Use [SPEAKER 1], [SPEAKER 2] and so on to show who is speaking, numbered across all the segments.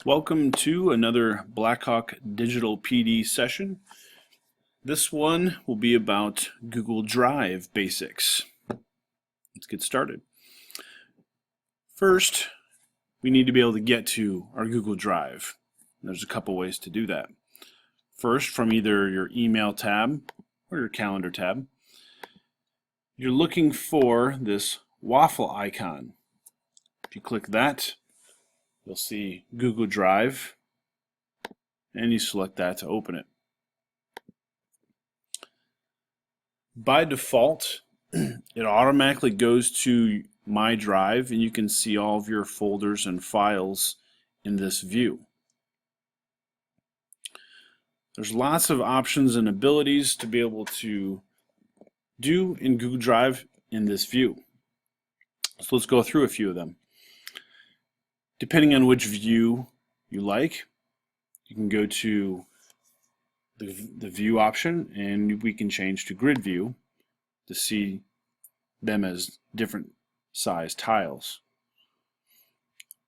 [SPEAKER 1] Welcome to another Blackhawk Digital PD session. This one will be about Google Drive basics. Let's get started. First, we need to be able to get to our Google Drive. There's a couple ways to do that. First, from either your email tab or your calendar tab, you're looking for this waffle icon. If you click that, you'll see Google Drive, and you select that to open it. By default, it automatically goes to My Drive, and you can see all of your folders and files in this view. There's lots of options and abilities to be able to do in Google Drive in this view. So let's go through a few of them. Depending on which view you like, you can go to the view option, and we can change to grid view to see them as different size tiles.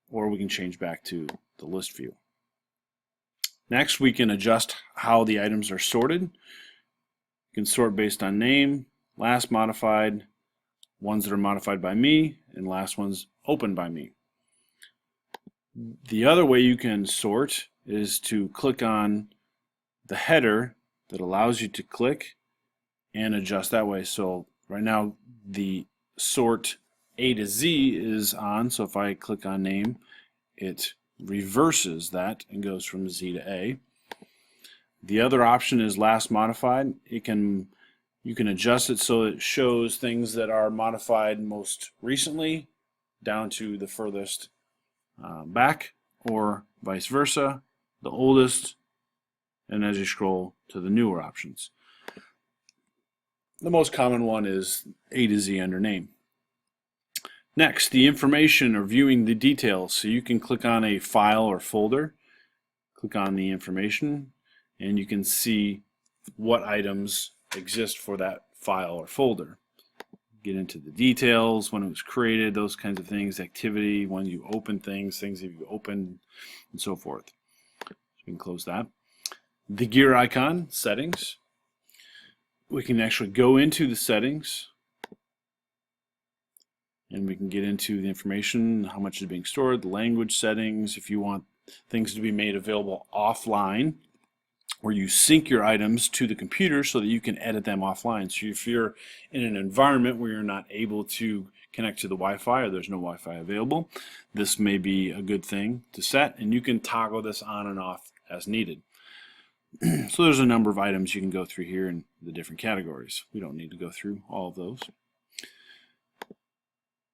[SPEAKER 1] Or we can change back to the list view. Next, we can adjust how the items are sorted. You can sort based on name, last modified, ones that are modified by me, and last ones opened by me. The other way you can sort is to click on the header that allows you to click and adjust that way. So right now the sort A to Z is on, so if I click on name, it reverses that and goes from Z to A. The other option is last modified. You can adjust it so it shows things that are modified most recently down to the furthest back, or vice versa, the oldest, and as you scroll to the newer options. The most common one is A to Z under name. Next, the information or viewing the details. So you can click on a file or folder, click on the information, and you can see what items exist for that file or folder. Get into the details, when it was created, those kinds of things, activity, when you open things, things that you opened, and so forth. So we can close that. The gear icon, settings. We can actually go into the settings, and we can get into the information, how much is being stored, the language settings, if you want things to be made available offline, where you sync your items to the computer so that you can edit them offline. So if you're in an environment where you're not able to connect to the Wi-Fi, or there's no Wi-Fi available, this may be a good thing to set, and you can toggle this on and off as needed. So there's a number of items you can go through here in the different categories. We don't need to go through all of those.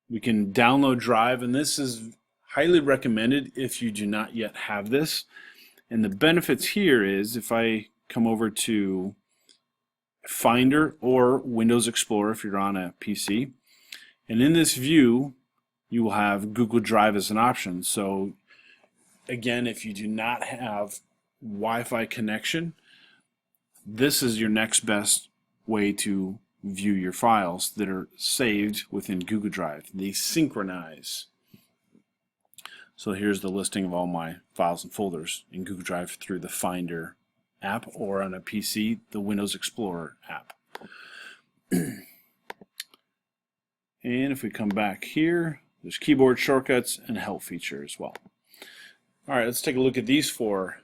[SPEAKER 1] We can download Drive, and this is highly recommended if you do not yet have this. And the benefits here is if I come over to Finder or Windows Explorer if you're on a PC, and in this view you will have Google Drive as an option. So again, if you do not have Wi-Fi connection, this is your next best way to view your files that are saved within Google Drive. They synchronize. So here's the listing of all my files and folders in Google Drive through the Finder app, or on a PC, the Windows Explorer app. And if we come back here, there's keyboard shortcuts and help feature as well. All right, let's take a look at these four.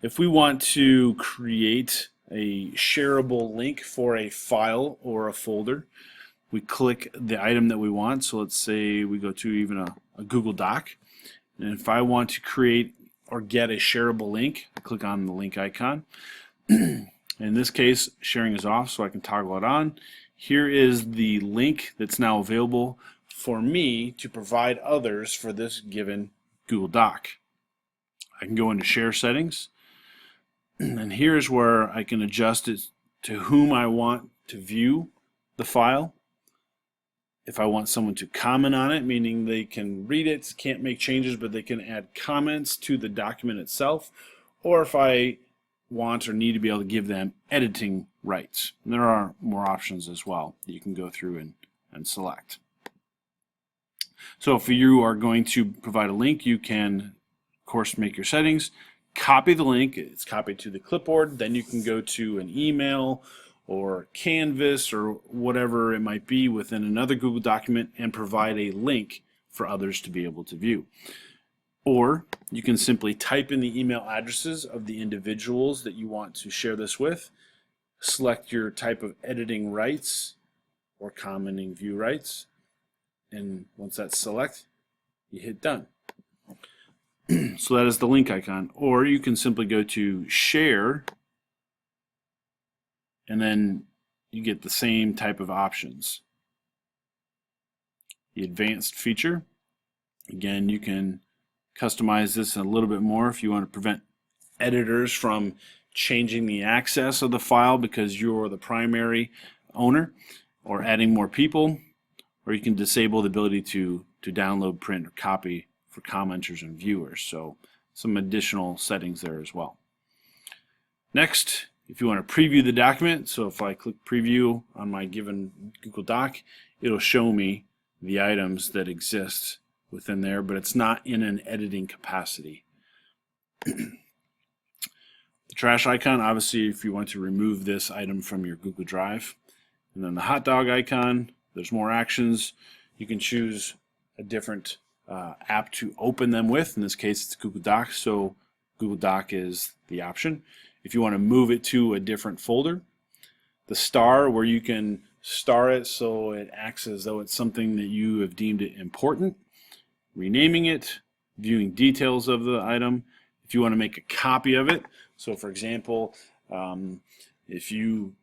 [SPEAKER 1] If we want to create a shareable link for a file or a folder, we click the item that we want. So let's say we go to even a Google Doc. And if I want to create or get a shareable link, I click on the link icon. In this case, sharing is off, so I can toggle it on. Here is the link that's now available for me to provide others for this given Google Doc. I can go into share settings, and here's where I can adjust it to whom I want to view the file. If I want someone to comment on it, meaning they can read it, can't make changes, but they can add comments to the document itself, or if I want or need to be able to give them editing rights. And there are more options as well that you can go through and select. So if you are going to provide a link, you can, of course, make your settings, copy the link, it's copied to the clipboard, then you can go to an email or Canvas or whatever it might be within another Google document and provide a link for others to be able to view. Or you can simply type in the email addresses of the individuals that you want to share this with, select your type of editing rights or commenting view rights, and once that's select, you hit done. So that is the link icon. Or you can simply go to share, and then you get the same type of options. The advanced feature, again, you can customize this a little bit more if you want to prevent editors from changing the access of the file because you're the primary owner, or adding more people, or you can disable the ability to download, print, or copy for commenters and viewers. So some additional settings there as well. Next, if you want to preview the document, so if I click preview on my given Google Doc, it'll show me the items that exist within there, but it's not in an editing capacity. The trash icon, obviously, if you want to remove this item from your Google Drive. And then the hot dog icon, there's more actions. You can choose a different app to open them with. In this case, it's Google Docs, so Google Doc is the option. If you want to move it to a different folder, the star, where you can star it so it acts as though it's something that you have deemed it important, renaming it, viewing details of the item. If you want to make a copy of it, so for example, if you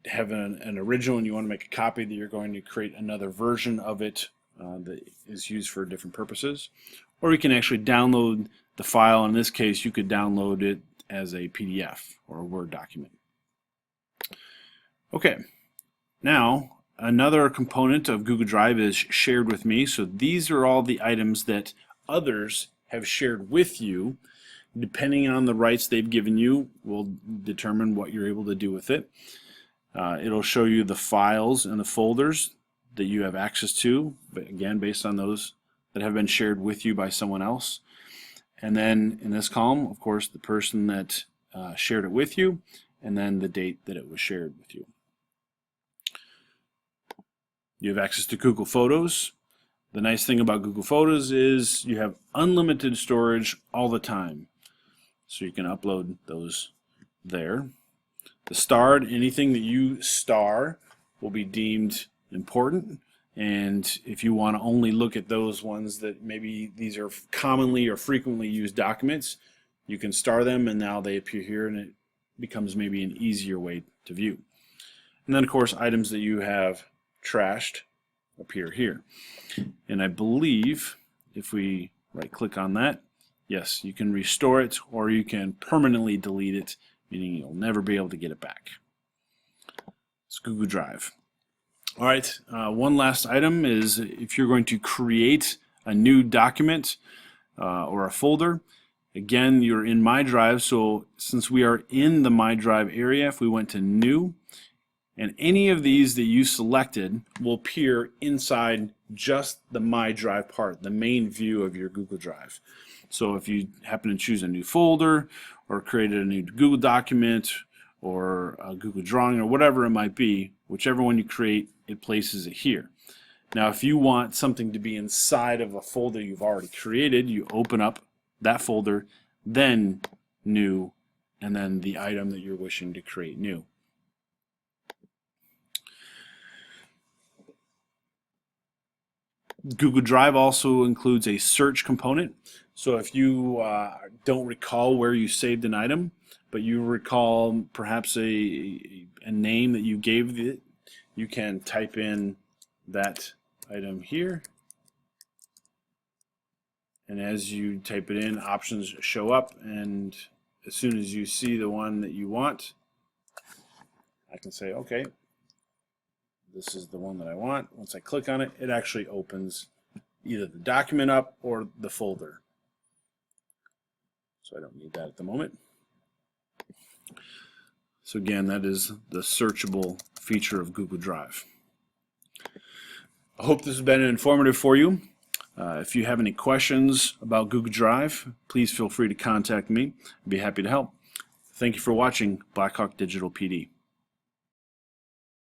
[SPEAKER 1] have an original and you want to make a copy, that you're going to create another version of it that is used for different purposes. Or you can actually download the file. In this case, you could download it as a PDF or a Word document. Okay, now another component of Google Drive is shared with me. So these are all the items that others have shared with you. Depending on the rights they've given you will determine what you're able to do with it. It'll show you the files and the folders that you have access to, but again, based on those that have been shared with you by someone else. And then in this column, of course, the person that shared it with you, and then the date that it was shared with you. You have access to Google Photos. The nice thing about Google Photos is you have unlimited storage all the time. So you can upload those there. The starred, anything that you star will be deemed important, and if you want to only look at those ones that maybe these are commonly or frequently used documents, you can star them and now they appear here, and it becomes maybe an easier way to view. And then of course items that you have trashed appear here. And I believe if we right click on that, yes, you can restore it, or you can permanently delete it, meaning you'll never be able to get it back. It's Google Drive. All right, one last item is if you're going to create a new document or a folder, again, you're in My Drive, so since we are in the My Drive area, if we went to New, and any of these that you selected will appear inside just the My Drive part, the main view of your Google Drive. So if you happen to choose a new folder or created a new Google document or a Google drawing or whatever it might be, whichever one you create, it places it here. Now if you want something to be inside of a folder you've already created, you open up that folder, then New, and then the item that you're wishing to create new. Google Drive also includes a search component. So if you don't recall where you saved an item, but you recall perhaps a name that you gave it, you can type in that item here. And as you type it in, options show up, and as soon as you see the one that you want, I can say, okay, this is the one that I want. Once I click on it, it actually opens either the document up or the folder. So I don't need that at the moment. So again, that is the searchable feature of Google Drive. I hope this has been informative for you. If you have any questions about Google Drive, please feel free to contact me. I'd be happy to help. Thank you for watching Blackhawk Digital PD.